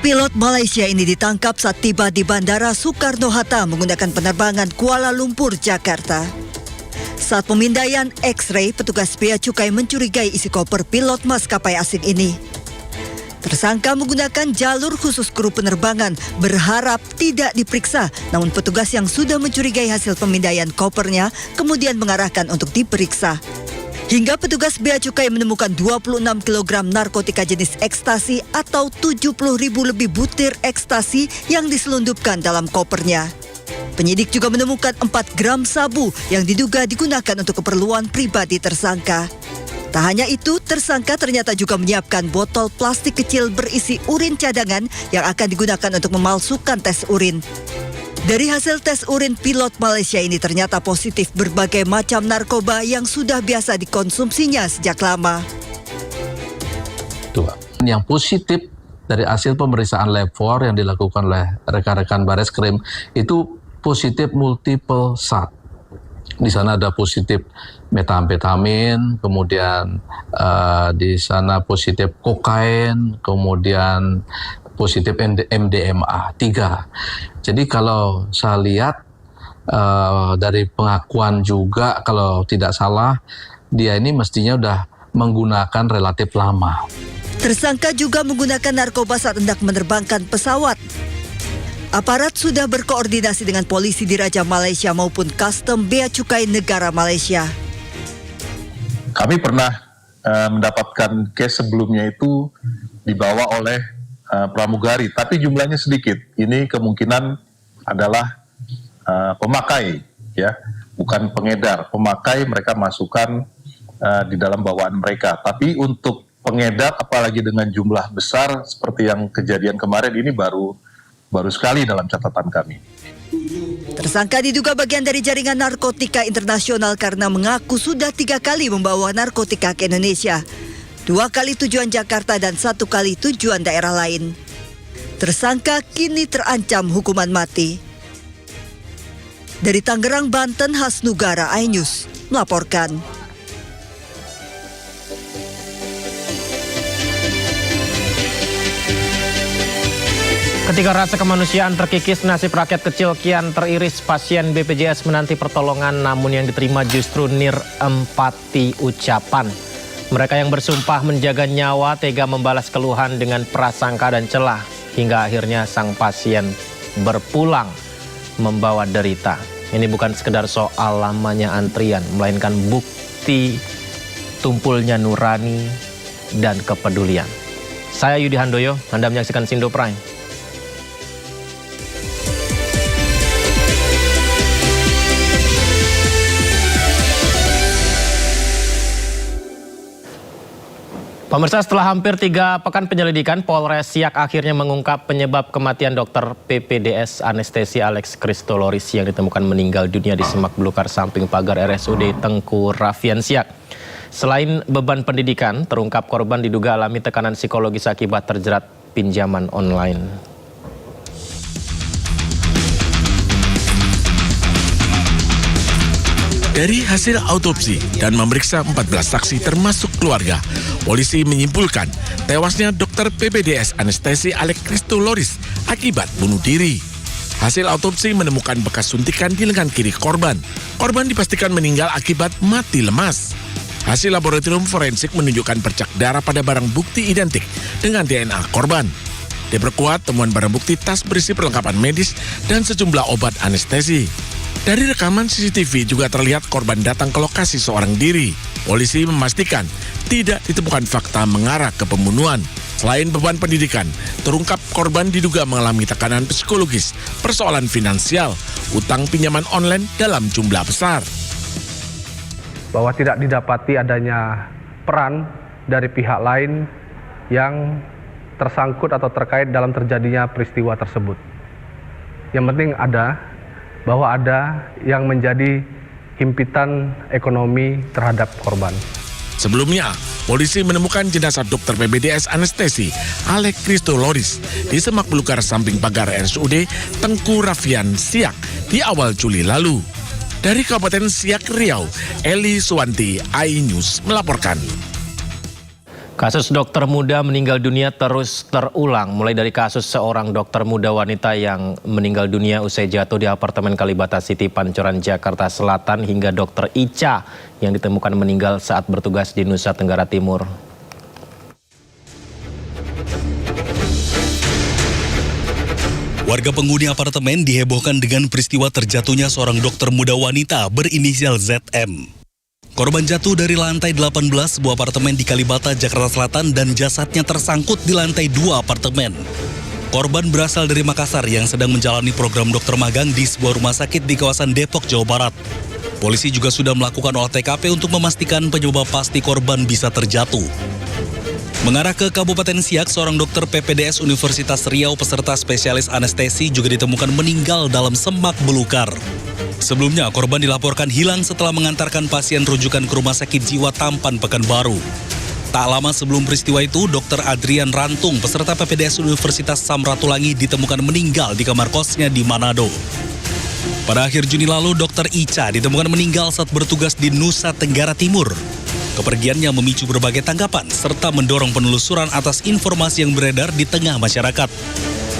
Pilot Malaysia ini ditangkap saat tiba di Bandara Soekarno-Hatta menggunakan penerbangan Kuala Lumpur, Jakarta. Saat pemindaian X-ray, petugas bea cukai mencurigai isi koper pilot maskapai asing ini. Tersangka menggunakan jalur khusus kru penerbangan, berharap tidak diperiksa, namun petugas yang sudah mencurigai hasil pemindaian kopernya kemudian mengarahkan untuk diperiksa. Hingga petugas bea cukai menemukan 26 kg narkotika jenis ekstasi atau 70.000 lebih butir ekstasi yang diselundupkan dalam kopernya. Penyidik juga menemukan 4 gram sabu yang diduga digunakan untuk keperluan pribadi tersangka. Tak hanya itu, tersangka ternyata juga menyiapkan botol plastik kecil berisi urin cadangan yang akan digunakan untuk memalsukan tes urin. Dari hasil tes urin pilot Malaysia ini ternyata positif berbagai macam narkoba yang sudah biasa dikonsumsinya sejak lama. Yang positif dari hasil pemeriksaan lab 4 yang dilakukan oleh rekan-rekan Bareskrim itu positif multiple SAT. Di sana ada positif metamfetamin, kemudian di sana positif kokain, kemudian positif MDMA 3. Jadi kalau saya lihat dari pengakuan juga, kalau tidak salah dia ini mestinya udah menggunakan relatif lama. Tersangka juga menggunakan narkoba saat hendak menerbangkan pesawat. Aparat sudah berkoordinasi dengan polisi di Raja Malaysia maupun Custom Bea Cukai Negara Malaysia. Kami pernah mendapatkan case sebelumnya itu dibawa oleh pramugari, tapi jumlahnya sedikit. Ini kemungkinan adalah pemakai, ya, bukan pengedar. Pemakai mereka masukkan di dalam bawaan mereka. Tapi untuk pengedar, apalagi dengan jumlah besar seperti yang kejadian kemarin ini baru sekali dalam catatan kami. Tersangka diduga bagian dari jaringan narkotika internasional karena mengaku sudah 3 kali membawa narkotika ke Indonesia. 2 kali tujuan Jakarta dan 1 kali tujuan daerah lain. Tersangka kini terancam hukuman mati. Dari Tangerang, Banten, Hasnugara, iNews melaporkan. Ketika rasa kemanusiaan terkikis, nasib rakyat kecil kian teriris. Pasien BPJS menanti pertolongan, namun yang diterima justru empati ucapan. Mereka yang bersumpah menjaga nyawa tega membalas keluhan dengan prasangka dan celah. Hingga akhirnya sang pasien berpulang membawa derita. Ini bukan sekedar soal lamanya antrian, melainkan bukti tumpulnya nurani dan kepedulian. Saya Yudi Handoyo, Anda menyaksikan Sindo Prime. Pemirsa, setelah hampir 3 pekan penyelidikan, Polres Siak akhirnya mengungkap penyebab kematian dokter PPDS anestesi Alex Christoloris yang ditemukan meninggal dunia di semak belukar samping pagar RSUD Tengku Rafian Siak. Selain beban pendidikan, terungkap korban diduga alami tekanan psikologis akibat terjerat pinjaman online. Dari hasil autopsi dan memeriksa 14 saksi termasuk keluarga, polisi menyimpulkan tewasnya dokter PPDS anestesi Alex Christoloris akibat bunuh diri. Hasil autopsi menemukan bekas suntikan di lengan kiri korban. Korban dipastikan meninggal akibat mati lemas. Hasil laboratorium forensik menunjukkan bercak darah pada barang bukti identik dengan DNA korban. Diperkuat temuan barang bukti tas berisi perlengkapan medis dan sejumlah obat anestesi. Dari rekaman CCTV juga terlihat korban datang ke lokasi seorang diri. Polisi memastikan tidak ditemukan fakta mengarah ke pembunuhan. Selain beban pendidikan, terungkap korban diduga mengalami tekanan psikologis, persoalan finansial, utang pinjaman online dalam jumlah besar. Bahwa tidak didapati adanya peran dari pihak lain yang tersangkut atau terkait dalam terjadinya peristiwa tersebut. Yang penting bahwa ada yang menjadi himpitan ekonomi terhadap korban. Sebelumnya, polisi menemukan jenazah dokter PPDS anestesi Alex Christoloris di semak belukar samping pagar RSUD Tengku Rafian Siak di awal Juli lalu. Dari Kabupaten Siak, Riau, Eli Suwanti, iNews melaporkan. Kasus dokter muda meninggal dunia terus terulang, mulai dari kasus seorang dokter muda wanita yang meninggal dunia usai jatuh di apartemen Kalibata City, Pancoran, Jakarta Selatan, hingga dokter Ica yang ditemukan meninggal saat bertugas di Nusa Tenggara Timur. Warga penghuni apartemen dihebohkan dengan peristiwa terjatuhnya seorang dokter muda wanita berinisial ZM. Korban jatuh dari lantai 18 sebuah apartemen di Kalibata, Jakarta Selatan dan jasadnya tersangkut di lantai 2 apartemen. Korban berasal dari Makassar yang sedang menjalani program dokter magang di sebuah rumah sakit di kawasan Depok, Jawa Barat. Polisi juga sudah melakukan olah TKP untuk memastikan penyebab pasti korban bisa terjatuh. Mengarah ke Kabupaten Siak, seorang dokter PPDS Universitas Riau peserta spesialis anestesi juga ditemukan meninggal dalam semak belukar. Sebelumnya, korban dilaporkan hilang setelah mengantarkan pasien rujukan ke Rumah Sakit Jiwa Tampan, Pekanbaru. Tak lama sebelum peristiwa itu, Dr. Adrian Rantung, peserta PPDS Universitas Samratulangi, ditemukan meninggal di kamar kosnya di Manado. Pada akhir Juni lalu, Dr. Ica ditemukan meninggal saat bertugas di Nusa Tenggara Timur. Kepergiannya memicu berbagai tanggapan serta mendorong penelusuran atas informasi yang beredar di tengah masyarakat.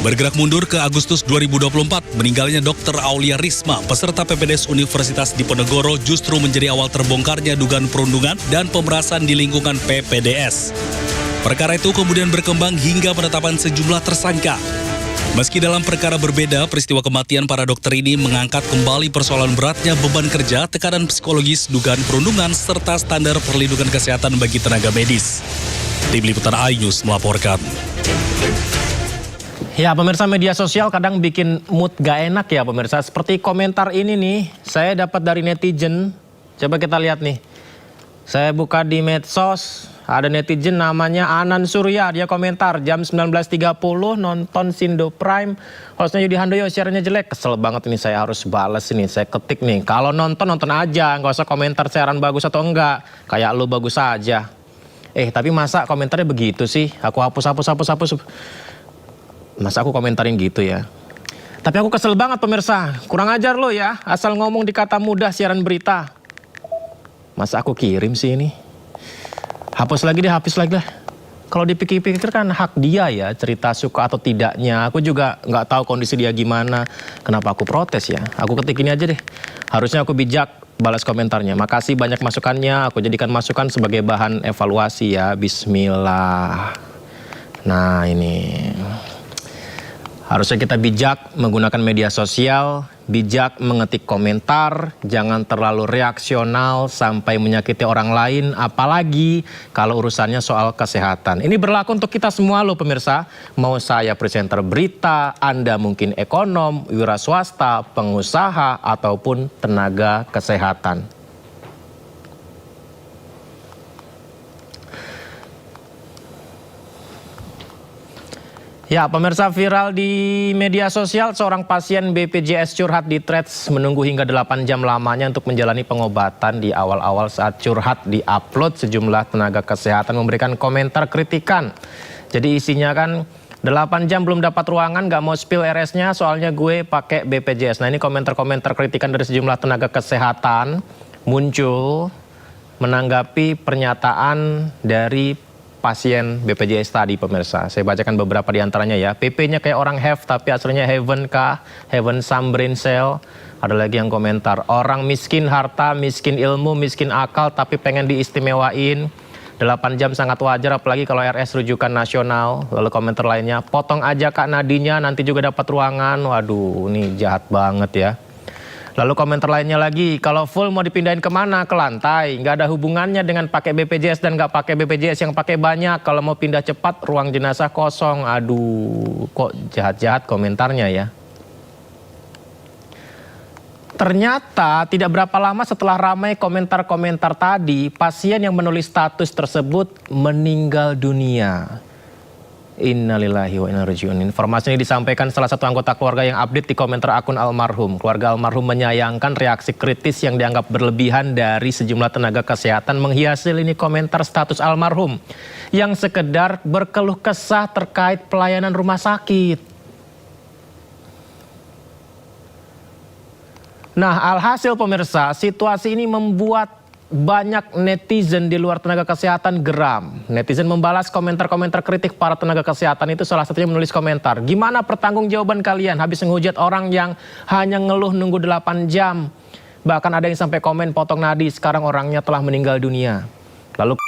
Bergerak mundur ke Agustus 2024, meninggalnya Dr. Aulia Risma, peserta PPDS Universitas Diponegoro, justru menjadi awal terbongkarnya dugaan perundungan dan pemerasan di lingkungan PPDS. Perkara itu kemudian berkembang hingga penetapan sejumlah tersangka. Meski dalam perkara berbeda, peristiwa kematian para dokter ini mengangkat kembali persoalan beratnya beban kerja, tekanan psikologis, dugaan perundungan, serta standar perlindungan kesehatan bagi tenaga medis. Tim Liputan iNews melaporkan. Ya, pemirsa, media sosial kadang bikin mood gak enak ya pemirsa. Seperti komentar ini nih, saya dapat dari netizen. Coba kita lihat nih. Saya buka di medsos, ada netizen namanya Anan Surya. Dia komentar, jam 19.30 nonton Sindo Prime. Hostnya Yudi Handoyo, siarannya jelek. Kesel banget ini, saya harus balas ini. Saya ketik nih, kalau nonton aja. Nggak usah komentar siaran bagus atau enggak. Kayak lu bagus aja. Tapi masa komentarnya begitu sih? Aku hapus. Masa aku komentarin gitu ya? Tapi aku kesel banget pemirsa. Kurang ajar lo ya, asal ngomong di kata mudah siaran berita. Masa aku kirim sih ini? Hapus lagi deh. Kalau dipikir-pikir kan hak dia ya, cerita suka atau tidaknya. Aku juga nggak tahu kondisi dia gimana. Kenapa aku protes ya? Aku ketik ini aja deh. Harusnya aku bijak balas komentarnya. Makasih banyak masukannya. Aku jadikan masukan sebagai bahan evaluasi ya. Bismillah. Nah ini. Harusnya kita bijak menggunakan media sosial, bijak mengetik komentar, jangan terlalu reaksional sampai menyakiti orang lain, apalagi kalau urusannya soal kesehatan. Ini berlaku untuk kita semua loh pemirsa. Mau saya presenter berita, Anda mungkin ekonom, wira swasta, pengusaha, ataupun tenaga kesehatan. Ya, pemirsa, viral di media sosial, seorang pasien BPJS curhat di Threads menunggu hingga 8 jam lamanya untuk menjalani pengobatan. Di awal-awal saat curhat di-upload, sejumlah tenaga kesehatan memberikan komentar kritikan. Jadi isinya kan 8 jam belum dapat ruangan, gak mau spill RS-nya soalnya gue pakai BPJS. Nah ini komentar-komentar kritikan dari sejumlah tenaga kesehatan muncul menanggapi pernyataan dari pasien BPJS tadi pemirsa. Saya bacakan beberapa di antaranya ya. PP-nya kayak orang have tapi aslinya heaven kah? Heaven some brain cell. Ada lagi yang komentar, orang miskin harta, miskin ilmu, miskin akal tapi pengen diistimewain. 8 jam sangat wajar apalagi kalau RS rujukan nasional. Lalu komentar lainnya, potong aja Kak nadinya nanti juga dapat ruangan. Waduh, ini jahat banget ya. Lalu komentar lainnya lagi, kalau full mau dipindahin kemana? Ke lantai. Nggak ada hubungannya dengan pakai BPJS dan nggak pakai BPJS yang pakai banyak. Kalau mau pindah cepat, ruang jenazah kosong. Aduh, kok jahat-jahat komentarnya ya. Ternyata tidak berapa lama setelah ramai komentar-komentar tadi, pasien yang menulis status tersebut meninggal dunia. Innalillahi wa inna ilaihi raji'un. Informasi ini disampaikan salah satu anggota keluarga yang update di komentar akun almarhum. Keluarga almarhum menyayangkan reaksi kritis yang dianggap berlebihan dari sejumlah tenaga kesehatan menghiasi lini komentar status almarhum yang sekedar berkeluh kesah terkait pelayanan rumah sakit. Nah, alhasil pemirsa, situasi ini membuat banyak netizen di luar tenaga kesehatan geram. Netizen membalas komentar-komentar kritik para tenaga kesehatan itu, salah satunya menulis komentar. Gimana pertanggungjawaban kalian habis ngehujat orang yang hanya ngeluh nunggu 8 jam? Bahkan ada yang sampai komen potong nadi, sekarang orangnya telah meninggal dunia. Lalu